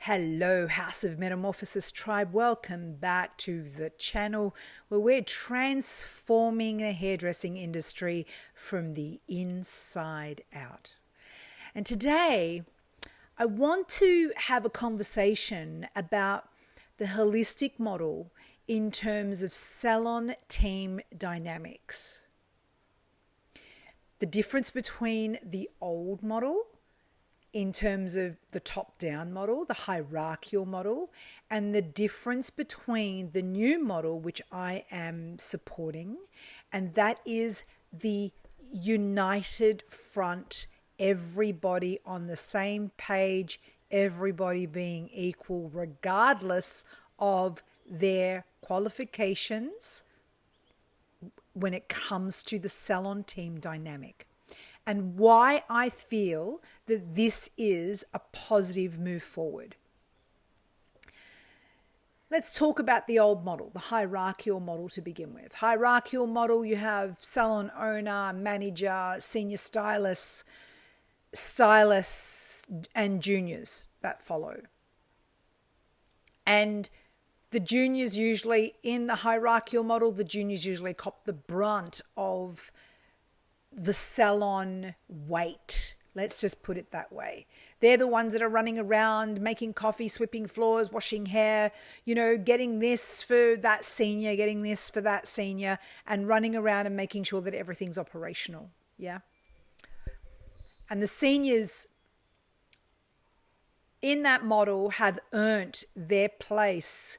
Hello, House of Metamorphosis Tribe. Welcome back to the channel where we're transforming the hairdressing industry from the inside out. And today, I want to have a conversation about the holistic model in terms of salon team dynamics. The difference between the old model in terms of the top-down model, the hierarchical model, and the difference between the new model, which I am supporting, and that is the united front, everybody on the same page, everybody being equal, regardless of their qualifications when it comes to the salon team dynamic. And why I feel that this is a positive move forward. Let's talk about the old model, the hierarchical model to begin with. Hierarchical model, you have salon owner, manager, senior stylists, and juniors that follow. And the juniors usually, in the hierarchical model, the juniors usually cop the brunt of the salon weight. Let's just put it that way. They're the ones that are running around, making coffee, sweeping floors, washing hair, getting this for that senior, getting this for that senior, and running around and making sure that everything's operational. Yeah. And the seniors in that model have earned their place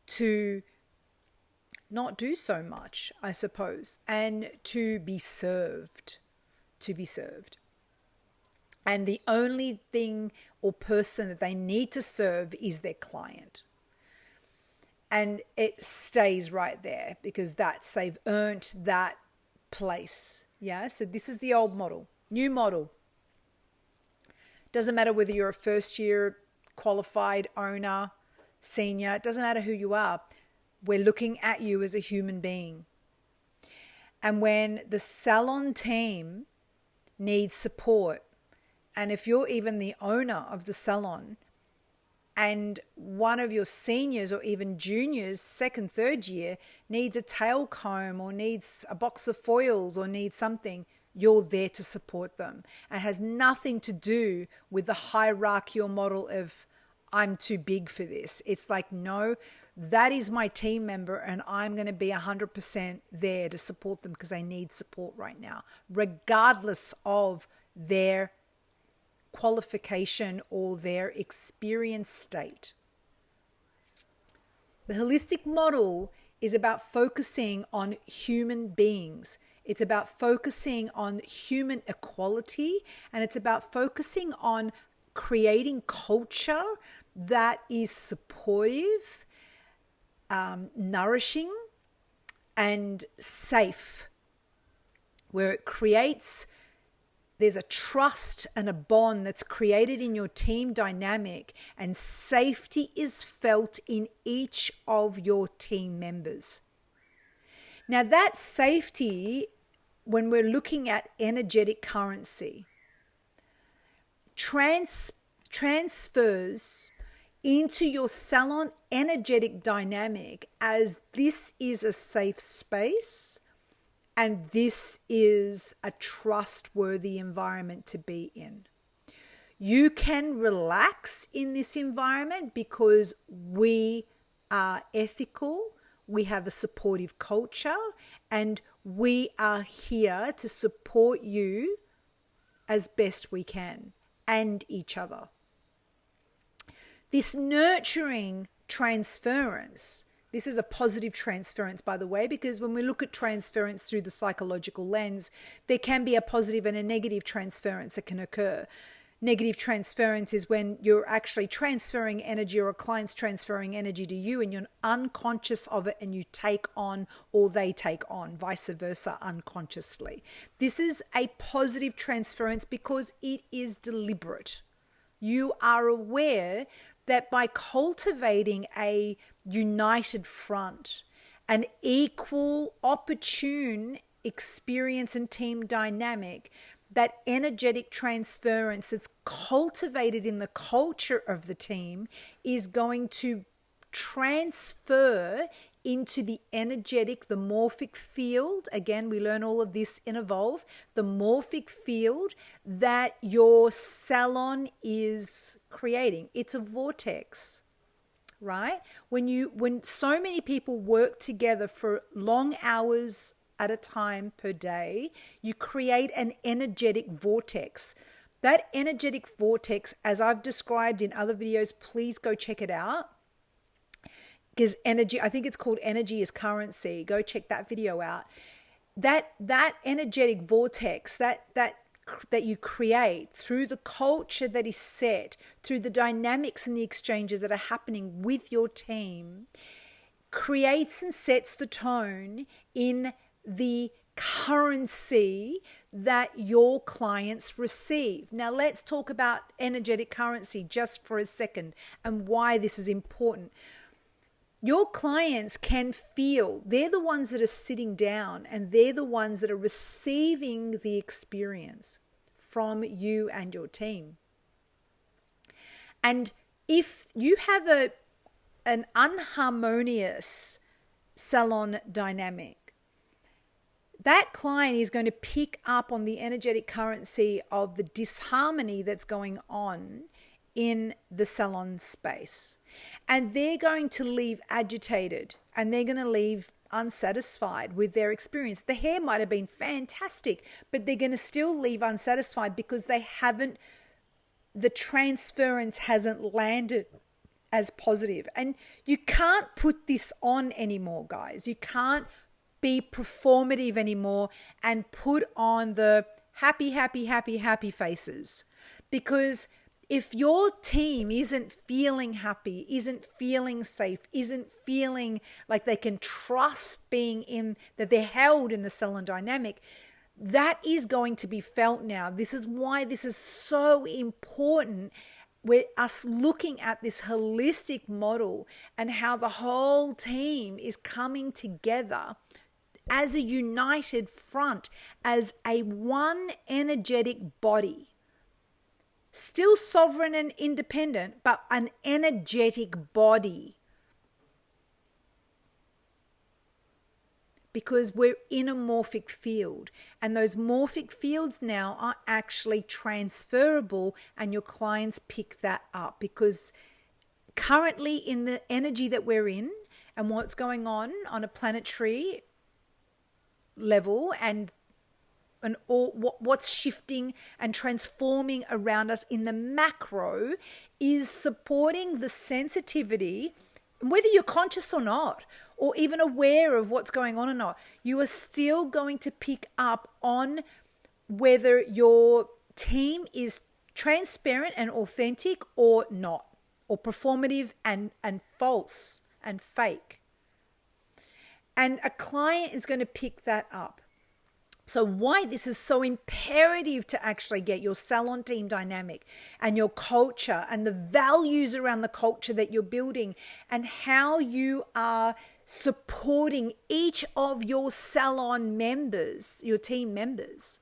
to not do so much, I suppose, and to be served. And the only thing or person that they need to serve is their client. And it stays right there because they've earned that place. Yeah, so this is the old model. New model. Doesn't matter whether you're a first year qualified owner, senior, it doesn't matter who you are. We're looking at you as a human being. And when the salon team needs support, and if you're even the owner of the salon and one of your seniors or even juniors, second, third year, needs a tail comb or needs a box of foils or needs something, you're there to support them. And it has nothing to do with the hierarchical model of I'm too big for this. It's like, no, that is my team member and I'm going to be 100% there to support them because they need support right now, regardless of their qualification or their experience state. The holistic model is about focusing on human beings. It's about focusing on human equality, and it's about focusing on creating culture that is supportive, nourishing, and safe, where there's a trust and a bond that's created in your team dynamic, and safety is felt in each of your team members. Now that safety, when we're looking at energetic currency, transfers into your salon energetic dynamic as this is a safe space and this is a trustworthy environment to be in. You can relax in this environment because we are ethical, we have a supportive culture, and we are here to support you as best we can and each other. This nurturing transference, this is a positive transference, by the way, because when we look at transference through the psychological lens, there can be a positive and a negative transference that can occur. Negative transference is when you're actually transferring energy or a client's transferring energy to you and you're unconscious of it and you take on or they take on, vice versa, unconsciously. This is a positive transference because it is deliberate. You are aware that by cultivating a united front, an equal, opportune experience and team dynamic, that energetic transference that's cultivated in the culture of the team is going to transfer into the energetic, the morphic field. Again, we learn all of this in Evolve. The morphic field that your salon is creating. It's a vortex, right? When so many people work together for long hours at a time per day, you create an energetic vortex. That energetic vortex, as I've described in other videos, please go check it out. Because energy, I think it's called Energy is Currency. Go check that video out. That energetic vortex that you create through the culture that is set, through the dynamics and the exchanges that are happening with your team, creates and sets the tone in the currency that your clients receive. Now let's talk about energetic currency just for a second and why this is important. Your clients can feel, they're the ones that are sitting down and they're the ones that are receiving the experience from you and your team. And if you have an unharmonious salon dynamic, that client is going to pick up on the energetic currency of the disharmony that's going on in the salon space. And they're going to leave agitated and they're going to leave unsatisfied with their experience. The hair might have been fantastic, but they're going to still leave unsatisfied because the transference hasn't landed as positive. And you can't put this on anymore, guys. You can't be performative anymore and put on the happy, happy, happy, happy faces. Because if your team isn't feeling happy, isn't feeling safe, isn't feeling like they can trust being in, that they're held in the salon dynamic, that is going to be felt now. This is why this is so important with us looking at this holistic model and how the whole team is coming together as a united front, as a one energetic body. Still sovereign and independent, but an energetic body. Because we're in a morphic field, and those morphic fields now are actually transferable, and your clients pick that up. Because currently in the energy that we're in and what's going on a planetary level and all what's shifting and transforming around us in the macro is supporting the sensitivity, whether you're conscious or not, or even aware of what's going on or not. You are still going to pick up on whether your team is transparent and authentic or not, or performative and false and fake. And a client is going to pick that up. So why this is so imperative to actually get your salon team dynamic and your culture and the values around the culture that you're building and how you are supporting each of your salon members, your team members,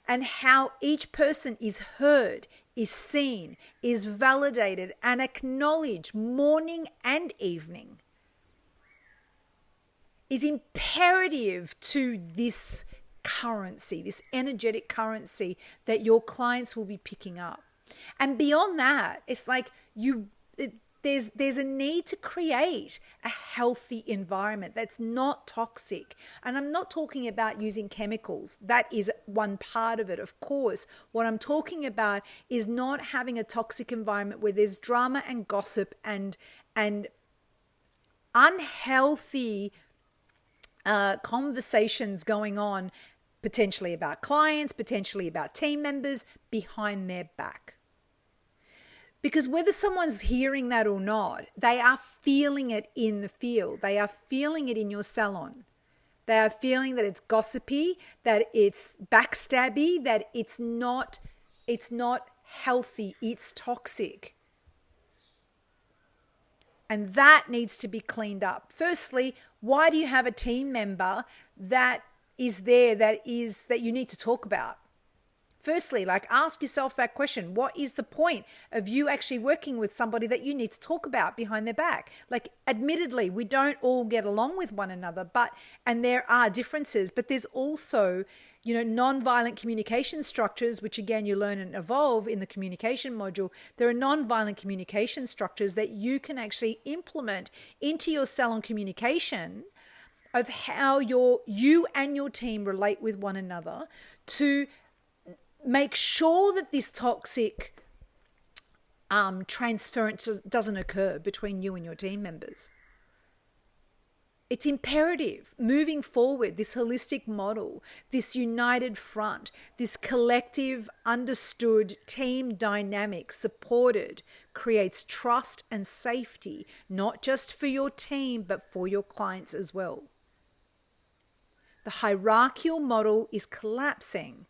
and how each person is heard, is seen, is validated and acknowledged morning and evening, is imperative to this currency, this energetic currency that your clients will be picking up. And beyond that, it's like there's a need to create a healthy environment that's not toxic. And I'm not talking about using chemicals. That is one part of it, of course. What I'm talking about is not having a toxic environment where there's drama and gossip and unhealthy conversations going on, potentially about clients, potentially about team members behind their back. Because whether someone's hearing that or not, they are feeling it in the field. They are feeling it in your salon. They are feeling that it's gossipy, that it's backstabby, that it's not healthy, it's toxic. And that needs to be cleaned up. Firstly, why do you have a team member that is there that you need to talk about? Firstly, like, ask yourself that question. What is the point of you actually working with somebody that you need to talk about behind their back? Like, admittedly, we don't all get along with one another, and there are differences, but there's also, non-violent communication structures, which again, you learn and evolve in the communication module. There are non-violent communication structures that you can actually implement into your salon communication of how you and your team relate with one another to make sure that this toxic transference doesn't occur between you and your team members. It's imperative moving forward, this holistic model, this united front, this collective, understood team dynamic, supported, creates trust and safety, not just for your team, but for your clients as well. The hierarchical model is collapsing.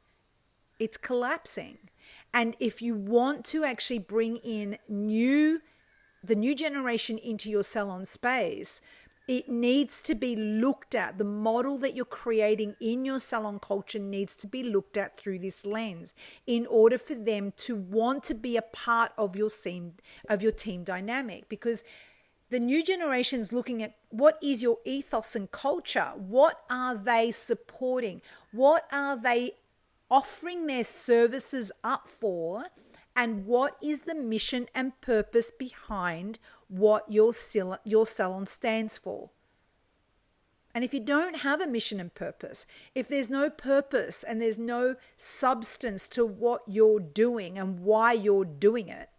It's collapsing. And if you want to actually bring in the new generation into your salon space, it needs to be looked at. The model that you're creating in your salon culture needs to be looked at through this lens in order for them to want to be a part of your team dynamic. Because the new generation's looking at what is your ethos and culture? What are they supporting? What are they offering their services up for? And what is the mission and purpose behind what your salon stands for? And if you don't have a mission and purpose, if there's no purpose and there's no substance to what you're doing and why you're doing it,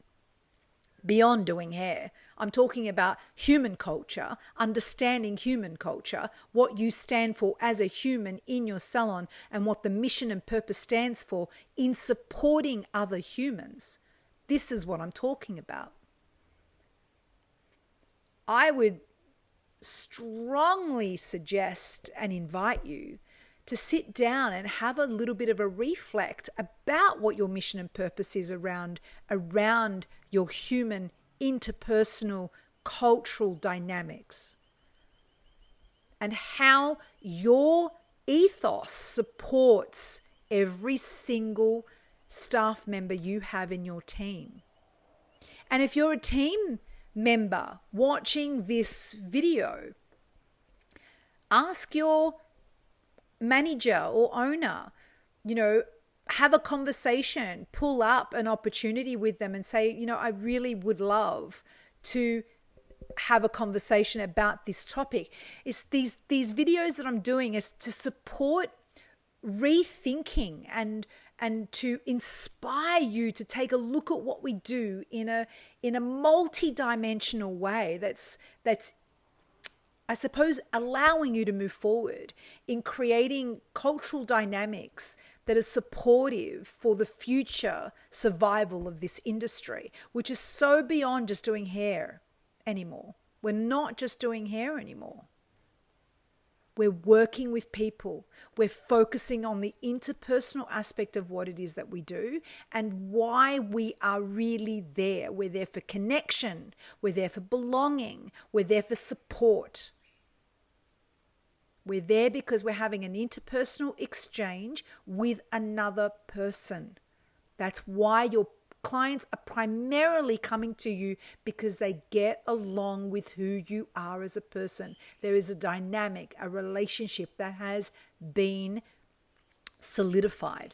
beyond doing hair, I'm talking about human culture, understanding human culture, what you stand for as a human in your salon, and what the mission and purpose stands for in supporting other humans. This is what I'm talking about. I would strongly suggest and invite you to sit down and have a little bit of a reflect about what your mission and purpose is around your human, interpersonal, cultural dynamics, and how your ethos supports every single staff member you have in your team. And if you're a team member watching this video, ask your manager or owner, have a conversation, pull up an opportunity with them and say, I really would love to have a conversation about this topic. It's these videos that I'm doing is to support rethinking and to inspire you to take a look at what we do in a multi-dimensional way that's I suppose allowing you to move forward in creating cultural dynamics that are supportive for the future survival of this industry, which is so beyond just doing hair anymore. We're not just doing hair anymore. We're working with people. We're focusing on the interpersonal aspect of what it is that we do and why we are really there. We're there for connection. We're there for belonging. We're there for support. We're there because we're having an interpersonal exchange with another person. That's why your clients are primarily coming to you, because they get along with who you are as a person. There is a dynamic, a relationship that has been solidified.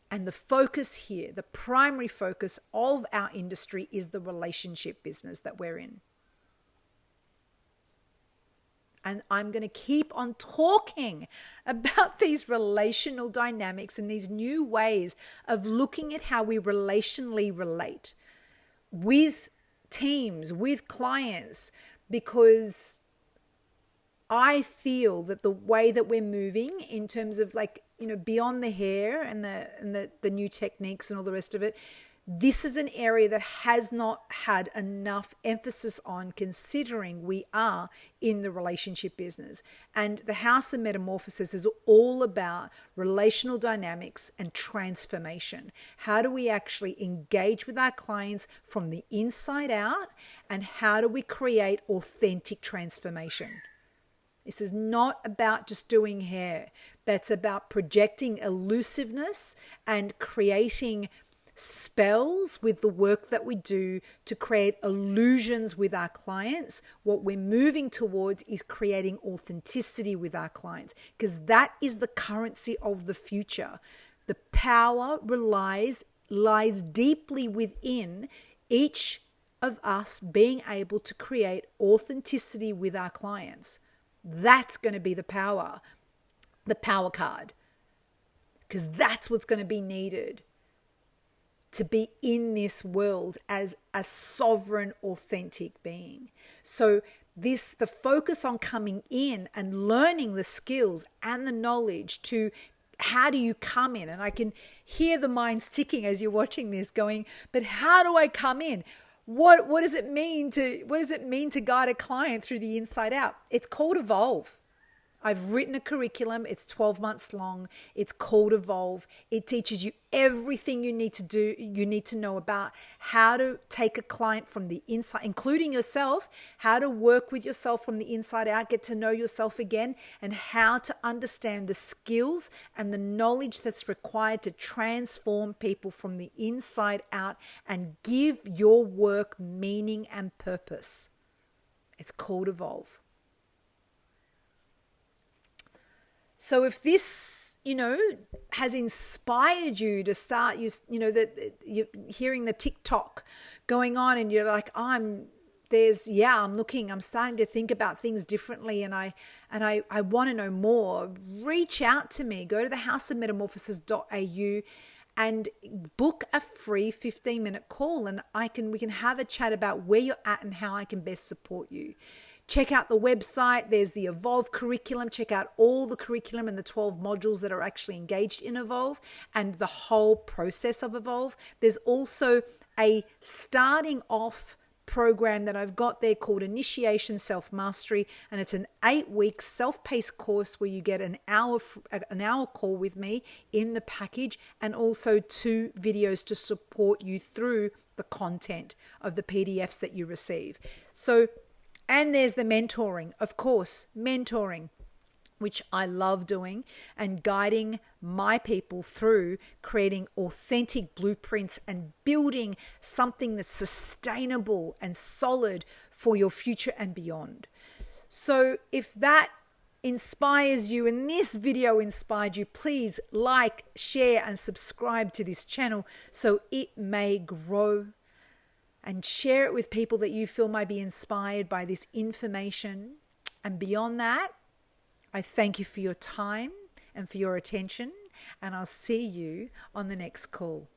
And the focus here, the primary focus of our industry, is the relationship business that we're in. And I'm going to keep on talking about these relational dynamics and these new ways of looking at how we relationally relate with teams, with clients, because I feel that the way that we're moving in terms of beyond the hair and the new techniques and all the rest of it, this is an area that has not had enough emphasis on, considering we are in the relationship business. And the House of Metamorphosis is all about relational dynamics and transformation. How do we actually engage with our clients from the inside out? And how do we create authentic transformation? This is not about just doing hair. That's about projecting elusiveness and creating spells with the work that we do to create illusions with our clients. What we're moving towards is creating authenticity with our clients, because that is the currency of the future. The power lies deeply within each of us being able to create authenticity with our clients. That's going to be the power card, because that's what's going to be needed to be in this world as a sovereign, authentic being. So the focus on coming in and learning the skills and the knowledge to how do you come in? And I can hear the minds ticking as you're watching this going, but how do I come in? What does it mean to guide a client through the inside out? It's called Evolve. I've written a curriculum. It's 12 months long. It's called Evolve. It teaches you everything you need to do. You need to know about how to take a client from the inside, including yourself, how to work with yourself from the inside out, get to know yourself again, and how to understand the skills and the knowledge that's required to transform people from the inside out and give your work meaning and purpose. It's called Evolve. So if this, has inspired you to start, that you're hearing the TikTok going on and you're like, I'm starting to think about things differently and I want to know more, reach out to me. Go to thehouseofmetamorphosis.au and book a free 15-minute call, and we can have a chat about where you're at and how I can best support you. Check out the website. There's the Evolve curriculum. Check out all the curriculum and the 12 modules that are actually engaged in Evolve and the whole process of Evolve. There's also a starting off program that I've got there called Initiation Self-Mastery, and it's an 8-week self-paced course where you get an hour call with me in the package, and also 2 videos to support you through the content of the PDFs that you receive. And there's the mentoring, of course, which I love doing, and guiding my people through creating authentic blueprints and building something that's sustainable and solid for your future and beyond. So if that inspires you and this video inspired you, please like, share, and subscribe to this channel so it may grow. And share it with people that you feel might be inspired by this information. And beyond that, I thank you for your time and for your attention. And I'll see you on the next call.